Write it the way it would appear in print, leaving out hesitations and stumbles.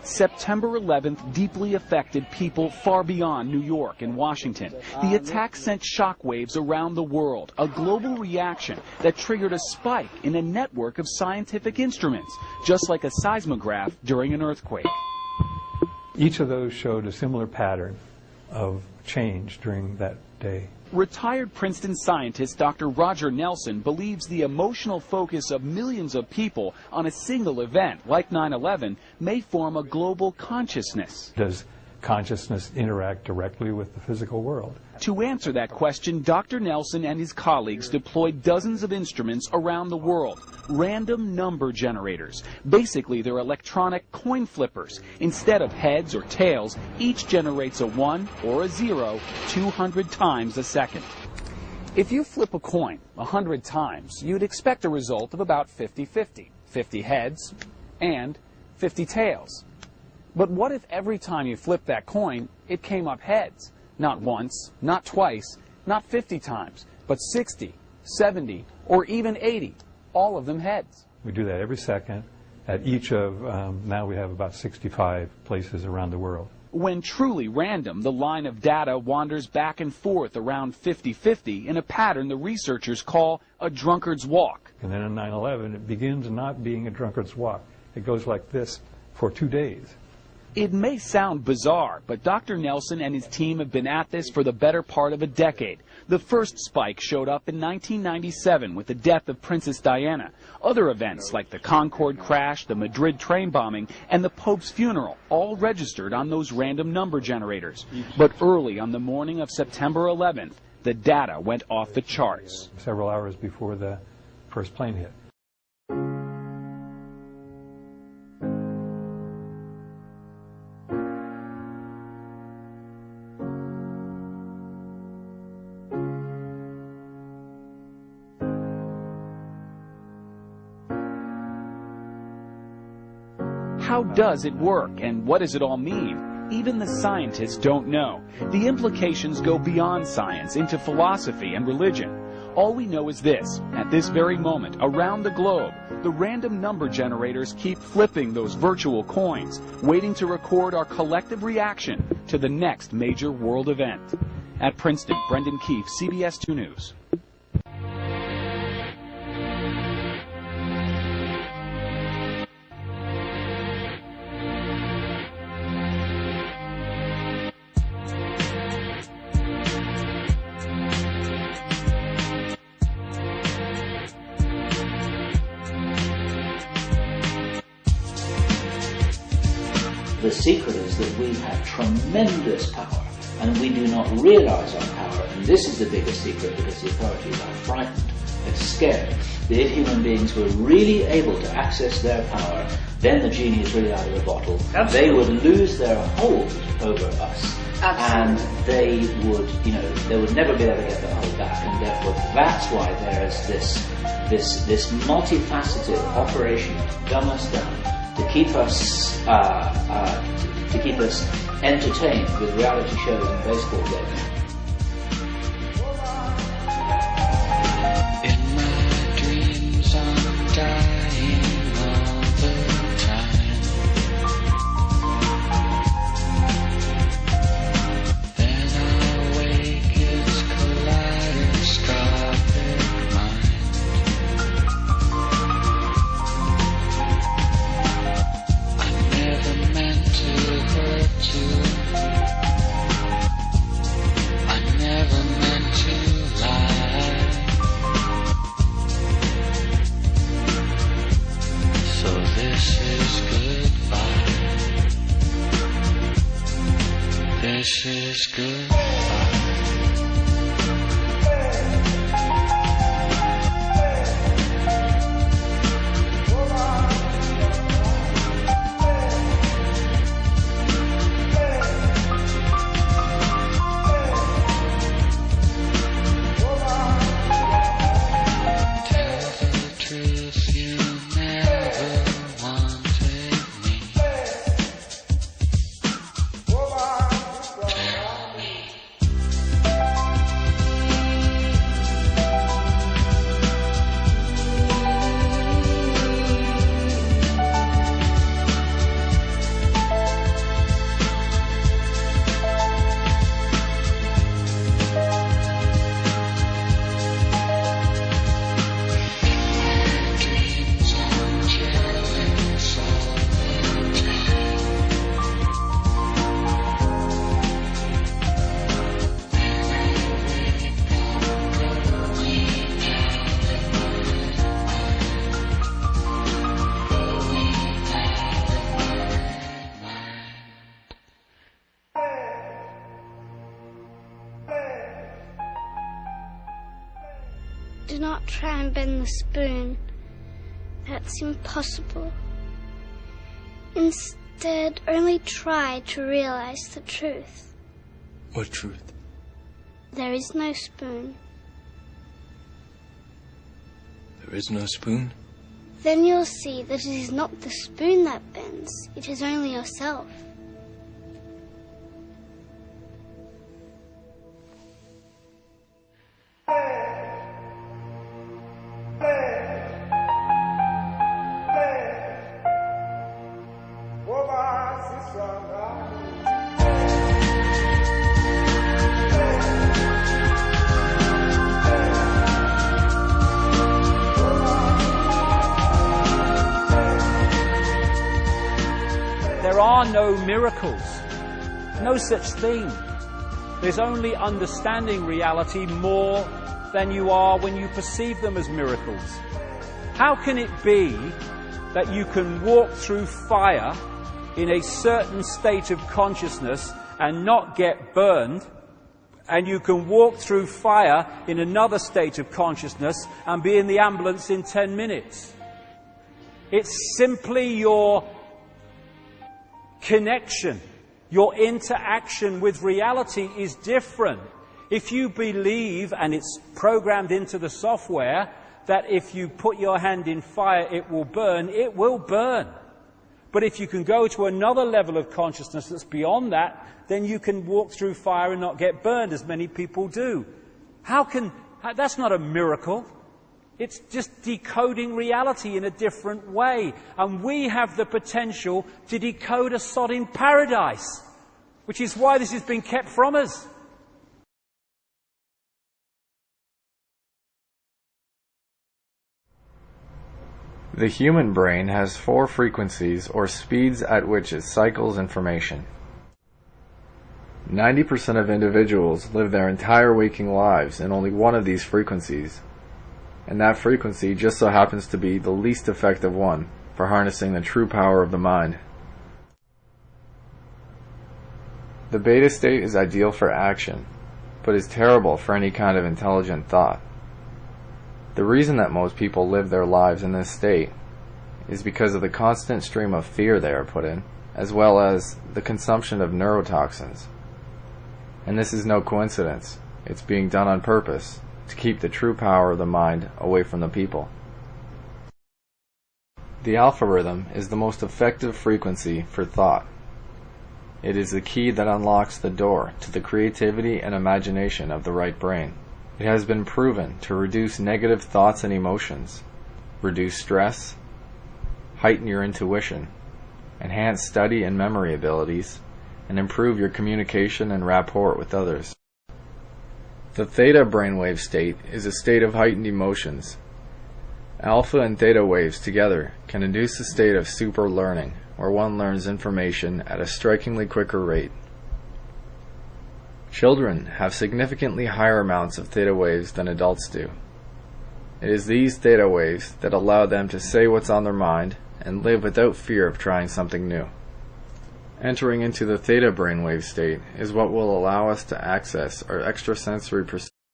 September 11th deeply affected people far beyond New York and Washington. The attack sent shockwaves around the world, a global reaction that triggered a spike in a network of scientific instruments, just like a seismograph during an earthquake. Each of those showed a similar pattern of change during that day. Retired Princeton scientist Dr. Roger Nelson believes the emotional focus of millions of people on a single event like 9/11 may form a global consciousness. Does consciousness interact directly with the physical world? To answer that question, Dr. Nelson and his colleagues deployed dozens of instruments around the world, random number generators. Basically, they're electronic coin flippers. Instead of heads or tails, each generates a 1 or a 0 200 times a second. If you flip a coin 100 times, you'd expect a result of about 50-50, 50 heads and 50 tails. But what if every time you flipped that coin, it came up heads? Not once, not twice, not 50 times, but 60, 70, or even 80, all of them heads. We do that every second at each of, now we have about 65 places around the world. When truly random, the line of data wanders back and forth around 50-50 in a pattern the researchers call a drunkard's walk. And then on 9/11, it begins not being a drunkard's walk. It goes like this for 2 days. It may sound bizarre, but Dr. Nelson and his team have been at this for the better part of a decade. The first spike showed up in 1997 with the death of Princess Diana. Other events like the Concorde crash, the Madrid train bombing, and the Pope's funeral all registered on those random number generators. But early on the morning of September 11th, the data went off the charts. Several hours before the first plane hit. How does it work, and what does it all mean? Even the scientists don't know. The implications go beyond science into philosophy and religion. All we know is this: at this very moment, around the globe, the random number generators keep flipping those virtual coins, waiting to record our collective reaction to the next major world event. At Princeton, Brendan Keefe, CBS 2 News. The secret is that we have tremendous power, and we do not realize our power, and this is the biggest secret because the authorities are frightened and scared that if human beings were really able to access their power, then the genie is really out of the bottle. Absolutely. They would lose their hold over us. Absolutely. And they would, they would never be able to get their hold back, and therefore that's why there is this multifaceted operation to dumb us down, to keep us entertained with reality shows and baseball games. In my dreams, I'm dying all the time. Then I wake, it's kaleidoscopic mind. I never meant to hurt you. I never meant to lie. So this is goodbye. This is goodbye. Do not try and bend the spoon. That's impossible. Instead, only try to realize the truth. What truth? There is no spoon. There is no spoon? Then you'll see that it is not the spoon that bends, it is only yourself. There are no miracles, no such thing. There's only understanding reality more than you are when you perceive them as miracles. How can it be that you can walk through fire in a certain state of consciousness and not get burned, and you can walk through fire in another state of consciousness and be in the ambulance in 10 minutes? It's simply your connection, your interaction with reality is different. If you believe, and it's programmed into the software, that if you put your hand in fire it will burn, it will burn. But if you can go to another level of consciousness that's beyond that, then you can walk through fire and not get burned, as many people do. That's not a miracle. It's just decoding reality in a different way. And we have the potential to decode a sodding paradise, which is why this has been kept from us. The human brain has 4 frequencies or speeds at which it cycles information. 90% of individuals live their entire waking lives in only one of these frequencies, and that frequency just so happens to be the least effective one for harnessing the true power of the mind. The beta state is ideal for action, but is terrible for any kind of intelligent thought. The reason that most people live their lives in this state is because of the constant stream of fear they are put in, as well as the consumption of neurotoxins. And this is no coincidence. It's being done on purpose to keep the true power of the mind away from the people. The alpha rhythm is the most effective frequency for thought. It is the key that unlocks the door to the creativity and imagination of the right brain. It has been proven to reduce negative thoughts and emotions, reduce stress, heighten your intuition, enhance study and memory abilities, and improve your communication and rapport with others. The theta brainwave state is a state of heightened emotions. Alpha and theta waves together can induce a state of super learning, where one learns information at a strikingly quicker rate. Children have significantly higher amounts of theta waves than adults do. It is these theta waves that allow them to say what's on their mind and live without fear of trying something new. Entering into the theta brainwave state is what will allow us to access our extrasensory perception